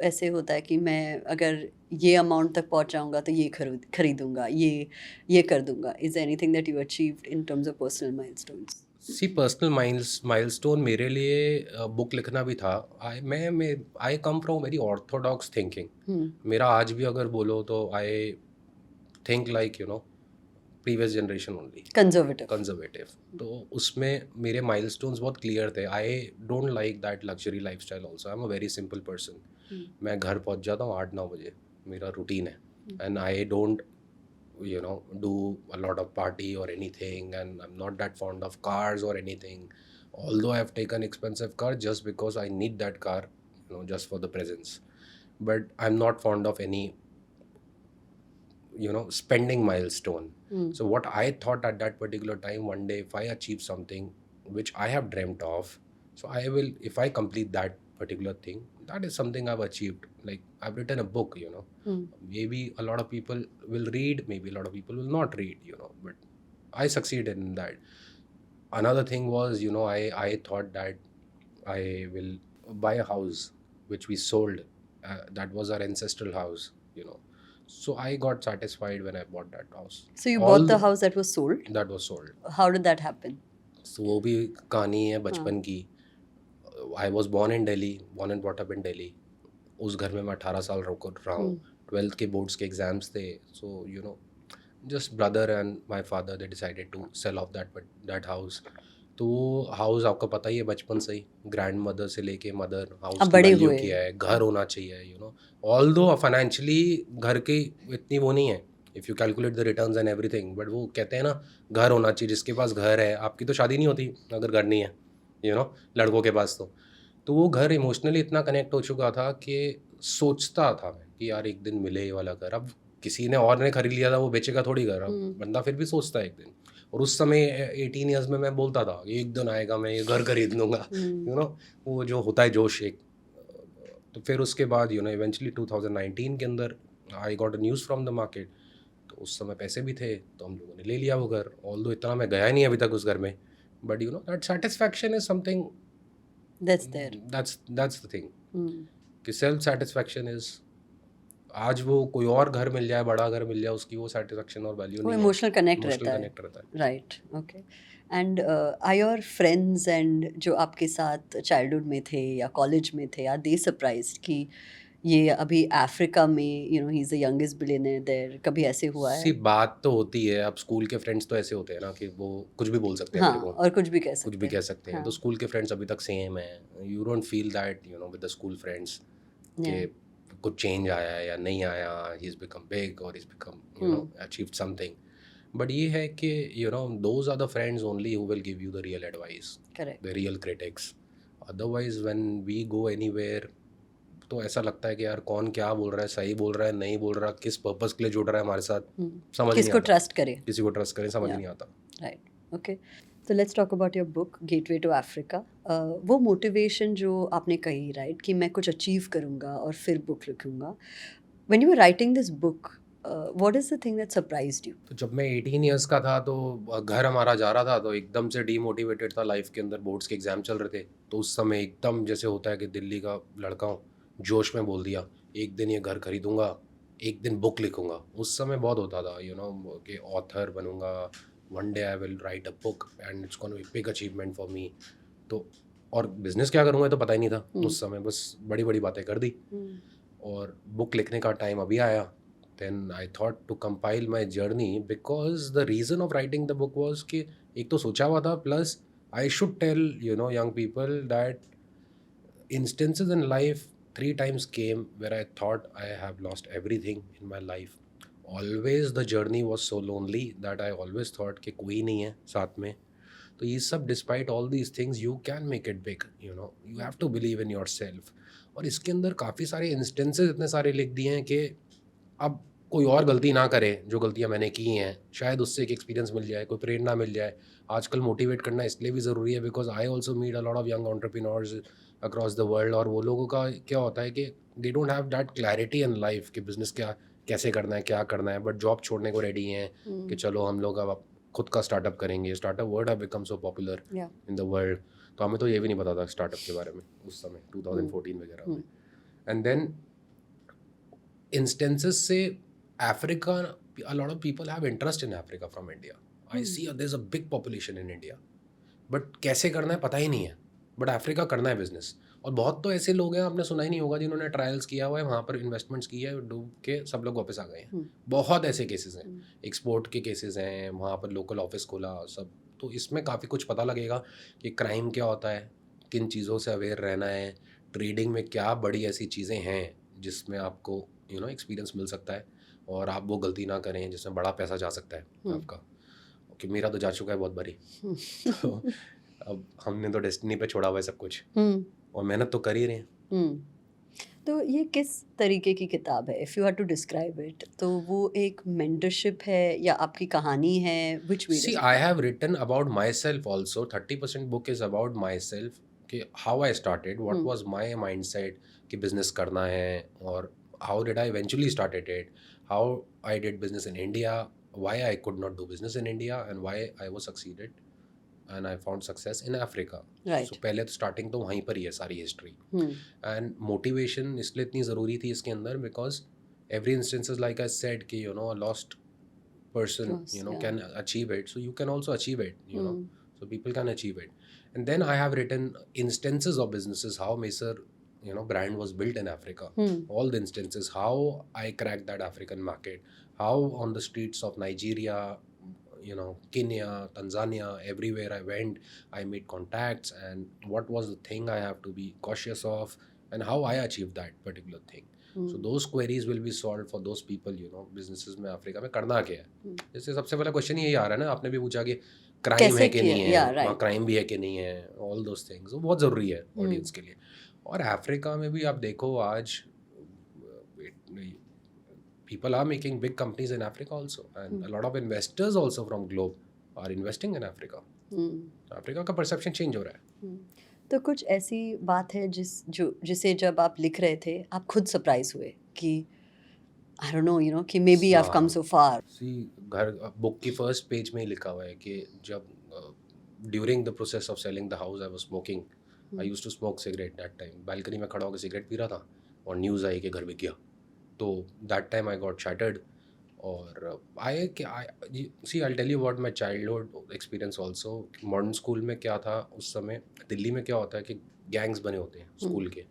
ऐसे होता है कि मैं अगर ये अमाउंट तक पहुंच जाऊंगा तो ये खरीदूंगा, ये कर दूंगा. Is anything that you achieved in terms of personal milestones? See personal milestone मेरे लिए बुक लिखना भी था. I come from very orthodox thinking. मेरा आज भी अगर बोलो तो I think like previous generation only, conservative. Conservative. तो उसमें मेरे माइलस्टोन्स बहुत क्लियर थे. I don't like that luxury lifestyle also. I am a very simple person. मैं घर पहुंच जाता हूँ 8-9 बजे, मेरा रूटीन है. And I don't do a lot of party or anything, and I'm not that fond of cars or anything, although I've taken expensive car just because I need that car, just for the presence. But I'm not fond of any spending milestone. So what I thought at that particular time, one day if I achieve something which I have dreamt of, so I will, if I complete that particular thing, that is something I've achieved. Like I've written a book, maybe a lot of people will read, maybe a lot of people will not read, but I succeeded in that. Another thing was, I thought that I will buy a house which we sold. That was our ancestral house. So I got satisfied when I bought that house. So you All bought the house that was sold? that was sold. How did that happen? So वो भी कहानी है बचपन की. I was born in Delhi, born and brought up in Delhi. उस घर में मैं 18 साल रहा हूँ. 12th के बोर्ड्स के एग्जाम्स थे. So just brother and my father, they decided to sell off that house. तो वो हाउस आपको पता ही है बचपन से ही, ग्रैंड मदर से लेके मदर, हाउस की बड़े वैल्यू हुए. किया है, घर होना चाहिए. ऑल्दो फाइनेंशियली घर की इतनी वो नहीं है, if you calculate the returns and everything, but वो कहते हैं ना घर होना चाहिए. जिसके पास घर है, आपकी तो शादी नहीं होती अगर घर नहीं है, लड़कों के पास तो वो घर इमोशनली इतना कनेक्ट हो चुका था कि सोचता था मैं कि यार एक दिन मिले ये वाला घर. अब किसी ने और ने खरीद लिया था, वो बेचेगा थोड़ी घर. अब बंदा फिर भी सोचता है एक दिन. और उस समय 18 ईयर्स में मैं बोलता था एक दिन आएगा मैं ये घर खरीद लूँगा. वो जो होता है जोश एक. तो फिर उसके बाद इवेंचुअली 2019 के अंदर I got a news from the market. तो उस समय पैसे भी थे तो हम लोगों ने ले लिया वो घर. ऑल्दो इतना मैं गया नहीं अभी तक उस घर में, but that satisfaction is something That's there. that's the thing. कि सेल्फ सेटिस्फैक्शन इज, आज वो कोई और घर मिल जाए, बड़ा घर मिल जाए, उसकी वो सेटिस्फैक्शन और वैल्यू वो नहीं है. इमोशनल कनेक्ट इमोशनल रहता है. कनेक्ट रहता है. Right. Okay. And are your friends and जो आपके साथ चाइल्डहुड में थे या कॉलेज में थे, आर दे सरप्राइज्ड कि ये अभी अफ्रीका में ही is the youngest billionaire there? कभी ऐसे हुआ है? सी बात तो होती है. अब स्कूल के फ्रेंड्स तो ऐसे होते हैं ना कि वो कुछ भी बोल सकते हैं हाँ, मेरे को, और कुछ भी कह कुछ सकते भी हैं. कह सकते हैं. हाँ. तो स्कूल के फ्रेंड्स अभी तक सेम है. You don't feel that with the school friends कि कुछ चेंज आया है या नहीं आया. ही इज बिकम बिग और he is become achieved something. But ये है कि those are the friends only who will give you the real advice, correct. The real critics. Otherwise when we go anywhere तो ऐसा लगता है कि यार कौन क्या बोल रहा है, सही बोल रहा है, नहीं बोल रहा, किस पर्पस के लिए जुड़ रहा है हमारे साथ, समझ नहीं किसको आता. ट्रस्ट करे? किसी को ट्रस्ट करें समझ नहीं आता. राइट. ओके. तो let's talk about your book gateway to Africa. वो मोटिवेशन जो आपने कही, राइट, कि मैं कुछ अचीव करूँगा और फिर बुक लिखूँगा. When you were writing this book, what is the thing that surprised you? तो जब मैं 18 ईयर्स का था तो घर हमारा जा रहा था तो एकदम से डीमोटिवेटेड था. लाइफ के अंदर बोर्ड्स के एग्जाम चल रहे थे. तो उस समय एकदम जैसे होता है कि दिल्ली का लड़का हूँ, जोश में बोल दिया एक दिन ये घर खरीदूंगा, एक दिन बुक लिखूंगा. उस समय बहुत होता था कि ऑथर बनूंगा, one day I will write a book and it's gonna be big achievement for me. तो और बिजनेस क्या करूँगा तो पता ही नहीं था उस समय. बस बड़ी बड़ी बातें कर दी. और बुक लिखने का टाइम अभी आया. Then I thought to compile my journey because the reason of writing the book was कि एक तो सोचा हुआ था, plus I should tell young people that instances in life 3 times came where I thought I have lost everything in my life. Always the journey was so lonely that I always thought कि कोई नहीं है साथ में. तो ये सब despite all these things you can make it big. You have to believe in yourself. और इसके अंदर काफ़ी सारे instances इतने सारे लिख दिए हैं कि अब कोई और गलती ना करे जो गलतियां मैंने की हैं. शायद उससे एक एक्सपीरियंस मिल जाए, कोई प्रेरणा मिल जाए. आजकल मोटिवेट करना इसलिए भी ज़रूरी है because I also meet a lot of young entrepreneurs across the world. और वो लोगों का क्या होता है कि they don't have that clarity in life कि बिजनेस क्या कैसे करना है, क्या करना है, बट जॉब छोड़ने को रेडी हैं कि चलो हम लोग अब खुद का स्टार्टअप करेंगे. Startup word have become so popular in the world. तो हमें तो ये भी नहीं पता था स्टार्टअप के बारे में उस समय 2014 वगैरह में. एंड देन इंस्टेंसेस से Africa, a lot of people have interest in Africa from India. I see there's a big population in India. But कैसे करना है पता ही नहीं है, बट अफ्रीका करना है बिजनेस। और बहुत तो ऐसे लोग हैं, आपने सुना ही नहीं होगा, जिन्होंने ट्रायल्स किया हुआ है वहाँ पर, इन्वेस्टमेंट्स की है, डूब के सब लोग वापस आ गए हैं। बहुत ऐसे केसेस हैं, एक्सपोर्ट के केसेस हैं, वहाँ पर लोकल ऑफिस खोला सब। तो इसमें काफ़ी कुछ पता लगेगा कि क्राइम क्या होता है, किन चीज़ों से अवेयर रहना है, ट्रेडिंग में क्या बड़ी ऐसी चीज़ें हैं जिसमें आपको एक्सपीरियंस मिल सकता है और आप वो गलती ना करें जिसमें बड़ा पैसा जा सकता है आपका, कि मेरा तो जा चुका है बहुत बारी। तो अब हमने तो डेस्टिनी पे छोड़ा हुआ है सब कुछ, और मेहनत तो कर ही रहे हैं। तो ये किस तरीके की किताब है, if you have to describe it? तो वो एक मेंटरशिप है या आपकी कहानी है? व्हिच वे See, डज I have written about myself also. 30% book is about myself, कि how I started, what was my mindset कि business करना है, और how did I eventually started it, how I did business in India, why I could not do business in India, and why I was succeeded and I found success in Africa. Right. So पहले तो starting तो वहीं पर ही है सारी history. And motivation इसलिए इतनी ज़रूरी थी इसके अंदर, because every instances like I said कि a lost person can achieve it, so you can also achieve it, so people can achieve it. And then I have written instances of businesses, how Macer brand was built in Africa, all the instances, how I cracked that African market, how on the streets of Nigeria, Kenya, Tanzania, everywhere I went, I made contacts, and what was the thing I have to be cautious of, and how I achieved that particular thing. So those queries will be solved for those people, businesses में अफ्रीका में करना क्या है। जैसे सबसे पहला क्वेश्चन यही आ रहा है ना, आपने भी पूछा कि क्राइम है कि नहीं है, वहाँ क्राइम भी है कि नहीं है, ऑल दोस थिंग्स वो बहुत ज़रूरी है ऑडियंस के लिए। और अफ्रीका में भी आप देखो आज people are making big companies in Africa also, and a lot of investors also from globe are investing in Africa. Africa का परसेप्शन चेंज हो रहा है। तो कुछ ऐसी बात है जिसे जब आप लिख रहे थे आप खुद सरप्राइज हुए कि आई डोंट नो कि may B I have come सो फार? सी, घर बुक की फर्स्ट पेज में ही लिखा हुआ है कि जब during the process of selling the house I was smoking, I used to smoke cigarette that time, balcony में खड़ा होकर सिगरेट पी रहा था और न्यूज़ आई कि घर बिक गया। तो that time I got shattered. और I see, I tell you what my childhood experience also. Modern school में क्या था उस समय, दिल्ली में क्या होता है कि गैंग्स बने होते हैं स्कूल के,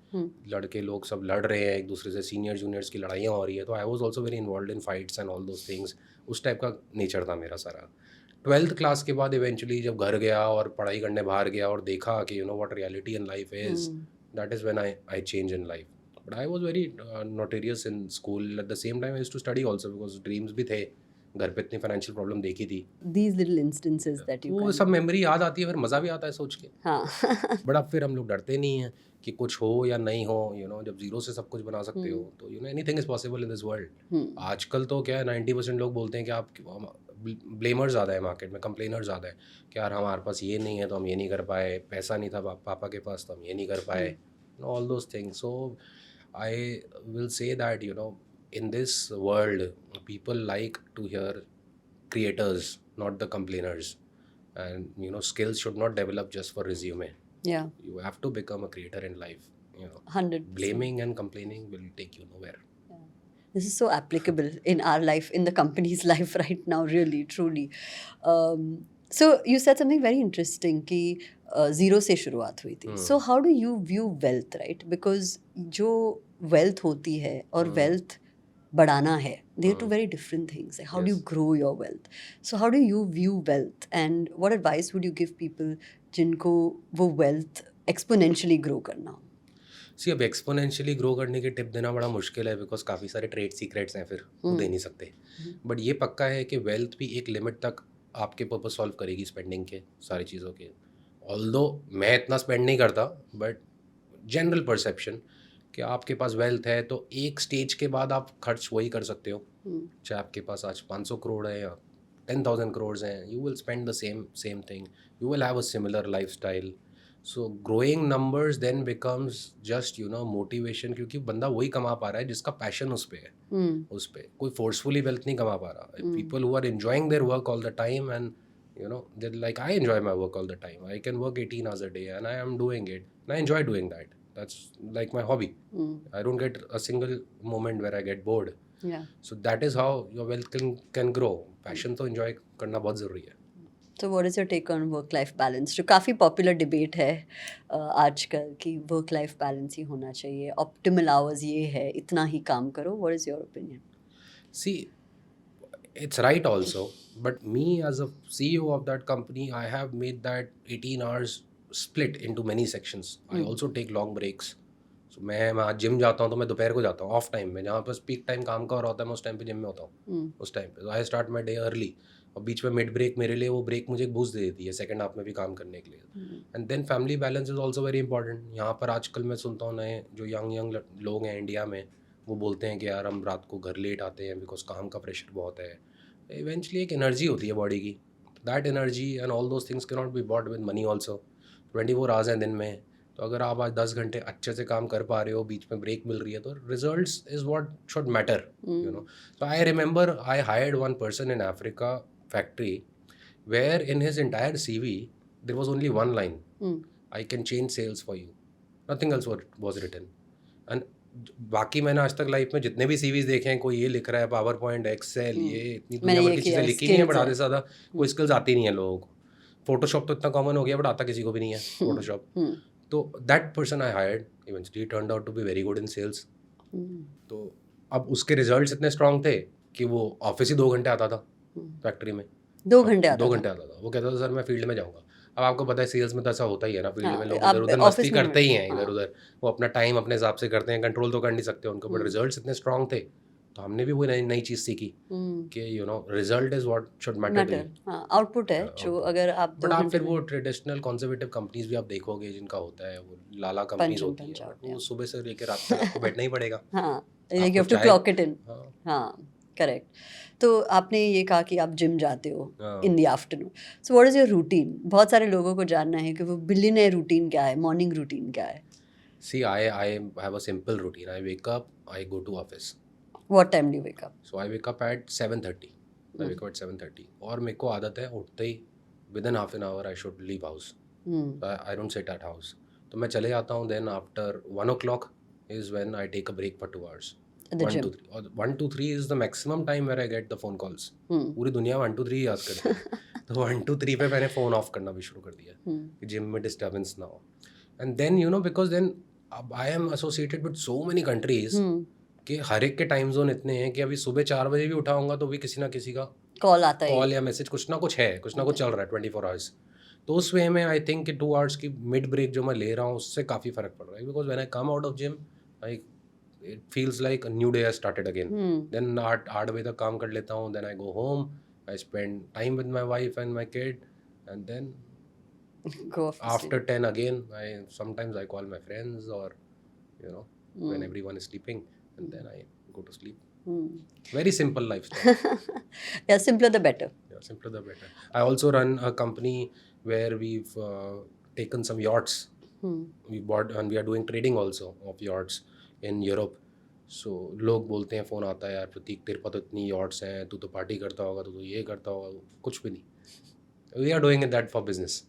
लड़के लोग सब लड़ रहे हैं एक दूसरे से, सीनियर जूनियर्स की लड़ाइयाँ हो रही है। तो I was also very involve in fights and all those things. उस टाइप का नेचर था मेरा सारा। 12th क्लास के बाद इवेंचुअली जब घर गया और पढ़ाई करने बाहर गया और देखा कि what reality in life is, that is when I change in life. But I was very notorious in school. At the same time, I used to study also because dreams भी थे। घर पे इतनी फाइनेंशियल प्रॉब्लम देखी थी। These little instances that you वो सब मेमोरी याद आती है, फिर मज़ा भी आता है सोच के। हाँ बट अब फिर हम लोग डरते नहीं हैं कि कुछ हो या नहीं हो, जब जीरो से सब कुछ बना सकते हो तो anything is possible in this world. आजकल तो क्या है, 90% लोग बोलते हैं कि आप ब्लेमर ज़्यादा है मार्केट में, कंप्लेनर ज़्यादा है कि यार हमारे पास ये नहीं है तो हम ये नहीं कर पाए, पैसा नहीं था पापा के पास तो हम ये नहीं कर पाए, all those things. So I will say that in this world people like to hear creators, not the complainers, and skills should not develop just for resume. Yeah, You have to become a creator in life. 100%. Blaming and complaining will take you nowhere. This is so applicable in our life, in the company's life right now, really, truly. So you said something very interesting कि ज़ीरो से शुरुआत हुई थी. So how do you view wealth, right? Because जो wealth होती है और wealth बढ़ाना है, they are two very different things. Like how do you grow your wealth? So how do you view wealth, and what advice would you give people जिनको वो wealth exponentially grow करना हो? सी, अब एक्सपोनेंशियली ग्रो करने की टिप देना बड़ा मुश्किल है, बिकॉज काफ़ी सारे ट्रेड सीक्रेट्स हैं, फिर वो दे नहीं सकते। बट ये पक्का है कि वेल्थ भी एक लिमिट तक आपके पर्पस सॉल्व करेगी स्पेंडिंग के, सारी चीज़ों के। ऑल्दो मैं इतना स्पेंड नहीं करता, बट जनरल परसेप्शन कि आपके पास वेल्थ है तो एक स्टेज के बाद आप खर्च वही कर सकते हो। चाहे आपके पास आज 500 करोड़ है या 10,000 करोड़ हैं, you will spend the same thing, you will have a similar lifestyle. So growing numbers then becomes just motivation, क्योंकि बंदा वही कमा पा रहा है जिसका पैशन उस पर है। उस पर कोई फोर्सफुली वेल्थ नहीं कमा पा रहा। People who are enjoying their work all the time, and they're like, I enjoy my work all the time. I can work 18 hours a day and I am doing it and I enjoy doing that. That's like my hobby. I don't get a single moment where I get bored. Yeah. So that is how your wealth can grow. Passion तो enjoy करना बहुत ज़रूरी है। तो what is your take on work life balance, जो काफ़ी पॉपुलर डिबेट है आजकल कि वर्क लाइफ बैलेंस ही होना चाहिए, ऑप्टिमल आवर्स ये है, इतना ही काम करो. What is your opinion? See, it's right also, but me as a CEO of that company, I have made that 18 hours split into many sections. I also take long breaks. So मैं आज जिम जाता हूँ तो मैं दोपहर को जाता हूँ ऑफ टाइम में, जहाँ पर पीक टाइम काम का हो रहा होता है मैं उस टाइम पे जिम में होता हूँ. उस टाइम पे I start my day early, और बीच में मिड ब्रेक मेरे लिए वो ब्रेक मुझे एक बूस्ट दे देती है सेकंड हाफ में भी काम करने के लिए. And then family balance is also very important. यहाँ पर आजकल मैं सुनता हूँ नए जो यंग लोग हैं इंडिया में, वो बोलते हैं कि यार हम रात को घर लेट आते हैं बिकॉज काम का प्रेशर बहुत है. इवेंचुअली एक एनर्जी होती है बॉडी की, that energy and all those things can not be bought with money also. 24 hours हैं दिन में, तो अगर आप आज 10 घंटे अच्छे से काम कर पा रहे हो, बीच में ब्रेक मिल रही है, तो results is what should matter, you know. So I remember I hired one person in Africa factory where in his entire CV there was only one line, I can change sales for you. Nothing else was written. And बाकी मैंने आज तक लाइफ में जितने भी सीवीज देखे हैं, कोई ये लिख रहा है पावर पॉइंट, एक्सेल, ये इतनी दुनिया भर की चीज़ें लिखी नहीं है, बट आधे से ज़्यादा कोई स्किल्स आती नहीं है लोगों को. फोटोशॉप तो इतना कॉमन हो गया, बट आता किसी को भी नहीं है फोटोशॉप. तो that person I hired eventually turned out to be very good in sales. तो अब उसके रिजल्ट्स इतने स्ट्रांग थे कि वो ऑफिस ही 2 घंटे आता था फैक्ट्री में. 2 घंटे आता 2 था. घंटे आता था. वो कहता था सर मैं फील्ड में जाऊंगा. अब आपको पता है सेल्स में तो ऐसा होता ही है ना, फील्ड हाँ, में लोग आप इधर उधर ऑफिस मस्ती में करते ही हैं, हाँ. इधर उधर वो अपना टाइम अपने हिसाब से करते हैं, कंट्रोल तो कर नहीं सकते उनको, बट रिजल्ट्स इतने स्ट्रांग थे. तो हमने भी वो नई चीज़ सीखी कि you know result is what should matter to you. हाँ, आउटपुट है जो अगर आप 2 बट आप घंटे फिर में वो ट्रेडिशनल कंजर्वेटिव कंपनीज भी आप देखोगे जिनका होता है, वो लाला कंपनीज पंच होती पंच है, आउट, वो सुबह से लेकर रात तक आपको बैठना ही पड़ेगा. हाँ, आपको like you have to चाहे- clock it in. हाँ, हाँ, करेक्ट. तो आपने ये कहा कि आप जिम जाते हो हाँ. In the afternoon. So what is your routine? बहुत सारे लोगों को जानना है कि वो बिलियनर रूटीन क्या है, मॉर्निंग रूटीन क्या है. See, I have a simple routine. I wake up, I go to office. What time do you wake up? So I wake up at 7:30. I wake up at 7:30. और मेरे को आदत है उठते ही within half an hour I should leave house. I don't sit at house. तो मैं चले जाता हूँ. Then after 1 o'clock is when I take a break for 2 hours. At the 1 gym. to 3. और 1 to 3 is the maximum time where I get the phone calls. पूरी दुनिया 1 to 3 याद करती है. तो 1 to 3 पे मैंने फ़ोन ऑफ करना भी शुरू कर दिया कि जिम में डिस्टर्बेंस ना हो. And then you know because then I am associated with so many countries कि हर एक के टाइम जोन इतने हैं कि अभी सुबह 4 बजे भी उठाऊंगा तो भी किसी ना किसी का कॉल आता है. कॉल या मैसेज कुछ ना कुछ है, कुछ ना कुछ चल रहा है 24 आवर्स. तो उस वे में आई थिंक कि 2 आवर्स की मिड ब्रेक जो मैं ले रहा हूँ उससे काफ़ी फ़र्क पड़ रहा है. Because when I come out of gym I it feels like a new day has started again. Then 8 बजे तक काम कर लेता हूँ. Then I go home, I spend time with my wife and my kid, and then Go off to after 10 again I call my friends, or you know when everyone is sleeping, and then I go to sleep. Very simple lifestyle. sleep. Yeah, simpler the better. Yeah, simpler the better. I also run a company where we've taken some yachts. We bought and we are doing trading also of yachts in Europe. So लोग बोलते हैं, फ़ोन आता है यार प्रतीक तेरे पास तो इतनी yachts हैं, तू तो पार्टी करता होगा, तू तो ये करता होगा. कुछ भी नहीं. We are doing that for business.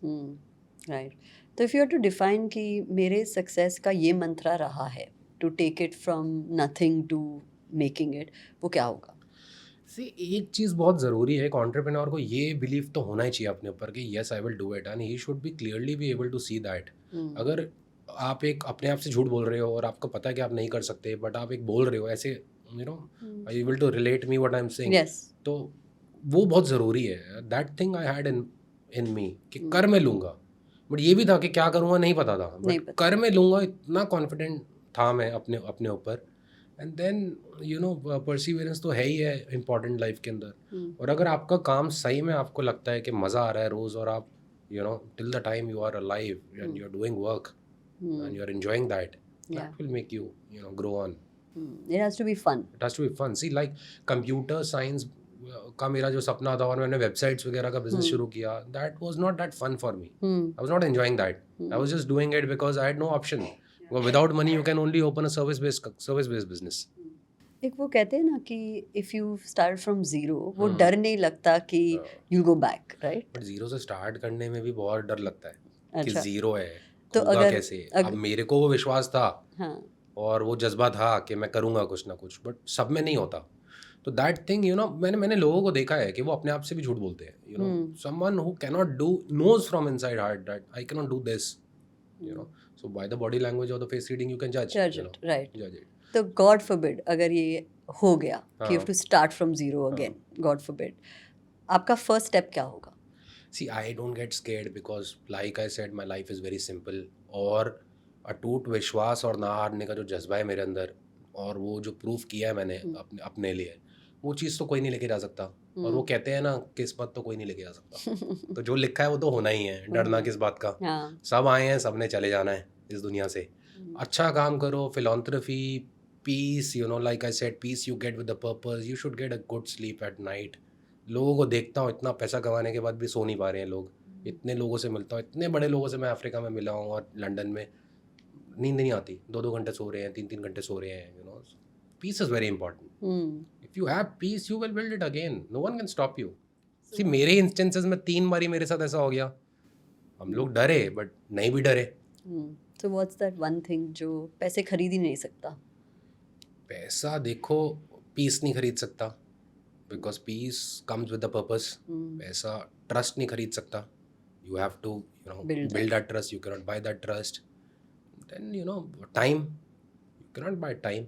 Right. तो if you are to define कि मेरे सक्सेस का ये मंत्रा रहा है to take it from nothing to making it, वो क्या होगा? सी एक चीज़ बहुत ज़रूरी है, एक एंटरप्रेन्योर को ये बिलीव तो होना ही चाहिए अपने ऊपर कि yes I will do it, and he should be clearly be able to see that. अगर आप एक अपने आप से झूठ बोल रहे हो और आपको पता है कि आप नहीं कर सकते, बट आप एक बोल रहे हो ऐसे, you know I able to relate me what I am saying. Yes. तो वो बहुत ज़रूरी है. That thing I had in me कि कर मैं लूँगा, बट ये भी था कि क्या करूँगा नहीं पता था, बट कर मैं लूँगा इतना कॉन्फिडेंट था मैं अपने ऊपर. And then you know perseverance तो है ही है इम्पॉर्टेंट लाइफ के अंदर. और अगर आपका काम सही में आपको लगता है कि मज़ा आ रहा है रोज़, और आप you know till the time you are alive and you are doing work and you are enjoying that will make you know grow on. It has to be fun. It has to be fun. See, like computer science का मेरा जो सपना था और मैंने वेबसाइट्स वगैरह का बिजनेस शुरू किया, that was not that fun for me. I was not enjoying that. I was just doing it because I had no option. Without money you can only open a service based business. एक वो कहते हैं ना कि if you start from zero, वो डर नहीं लगता कि you go back, right? But zero से स्टार्ट करने में भी बहुत डर लगता है कि अच्छा. जीरो है तो होगा अगर कैसे. अब मेरे को वो विश्वास था हाँ. और वो जज्बा था कि मैं करूँगा कुछ ना कुछ, बट सब में नहीं होता. तो दैट थिंग मैंने लोगों को देखा है कि वो अपने आप से भी झूठ बोलते हैं. Someone who cannot do knows from inside heart that I cannot do this. So by the body language or the face reading you can judge. Judge it, right. Judge it. तो गॉड फॉरबिड अगर ये हो गया कि you have to start from zero again, God forbid, आपका फर्स्ट स्टेप क्या होगा? See, I don't get scared because like I said, my life is very simple. और अटूट विश्वास और ना हारने का जो जज्बा है मेरे अंदर, और वो जो प्रूफ किया है मैंने अपने लिए, वो चीज़ तो कोई नहीं लेके जा सकता. और वो कहते हैं ना, किस्मत तो कोई नहीं लेके जा सकता. तो जो लिखा है वो तो होना ही है, डरना किस बात का. सब आए हैं, सब ने चले जाना है इस दुनिया से. अच्छा काम करो, फिलॉन्थ्रफी, piece, like I said, peace you get with the purpose. You should get a good sleep at night. लोगों को देखता हूँ, इतना पैसा कमाने के बाद भी सो नहीं पा रहे हैं लोग. इतने लोगों से मिलता हूँ, इतने बड़े लोगों से मैं अफ्रीका में मिला हूँ और लंदन में, नींद नहीं आती, 2-2 घंटे सो रहे हैं, 3-3 घंटे सो रहे हैं. Peace is very important. If you have peace you will build it again. No one can stop you. See, मेरे इंस्टेंसेस में 3 बारी मेरे साथ ऐसा हो गया. हम लोग डरे बट नहीं भी डरे. So what's that one thing जो पैसे खरीद ही नहीं सकता? पैसा देखो पीस नहीं खरीद सकता, because peace comes with the purpose. पैसा ट्रस्ट नहीं खरीद सकता. You have to Build build that trust. You cannot buy that trust. Then time, you cannot buy time.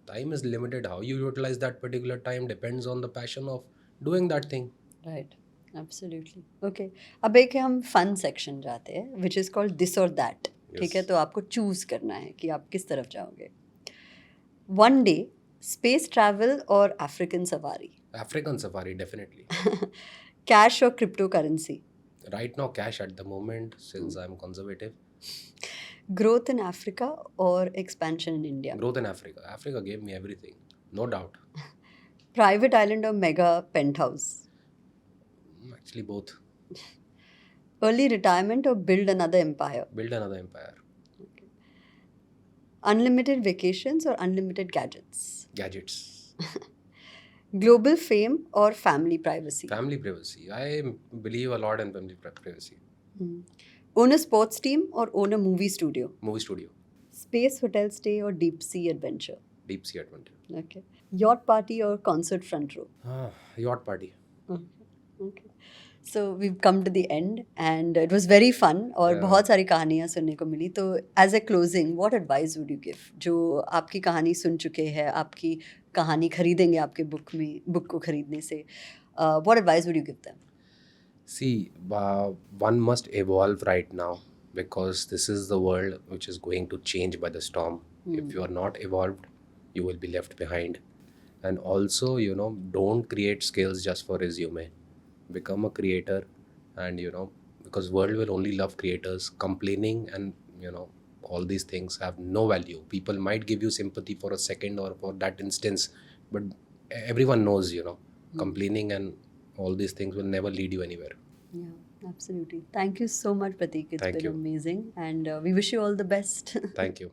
Time is limited. How you utilize that particular time depends on the passion of doing that thing. Right, absolutely. Okay, अब एक हम फन सेक्शन जाते हैं, विच इज़ कॉल्ड दिस और दैट. ठीक है, तो आपको चूज करना है कि आप किस तरफ जाओगे. वन डे स्पेस ट्रैवल और African safari? African safari, definitely. Cash और crypto currency? Right now, cash at the moment, since I'm conservative. Growth in Africa और expansion in India? Growth in Africa. Africa gave me everything, no doubt. Private island और mega penthouse? Actually, both. Early retirement और build another empire? Build another empire. Unlimited vacations और unlimited gadgets? Gadgets. Global fame और family privacy? Family privacy. I believe a lot in family privacy. Own a sports team और own a movie studio? Movie studio. Space hotel stay और deep sea adventure? Deep sea adventure. Okay. Yacht party और concert front row? Yacht party. Okay. So we've come to the end and it was very fun और Yeah. बहुत सारी कहानियाँ सुनने को मिली. तो as a closing, what advice would you give? जो आपकी कहानी सुन चुके हैं, आपकी कहानी खरीदेंगे आपके बुक को खरीदने से, what advice would you give them? See, one must evolve right now because this is the world which is going to change by the storm. If you are not evolved, you will be left behind. And also, don't create skills just for resume. Become a creator, and because world will only love creators. Complaining and all these things have no value. People might give you sympathy for a second or for that instance, but everyone knows complaining and all these things will never lead you anywhere. Yeah, absolutely. Thank you so much, Pratik. It's Thank been you. amazing and we wish you all the best. Thank you.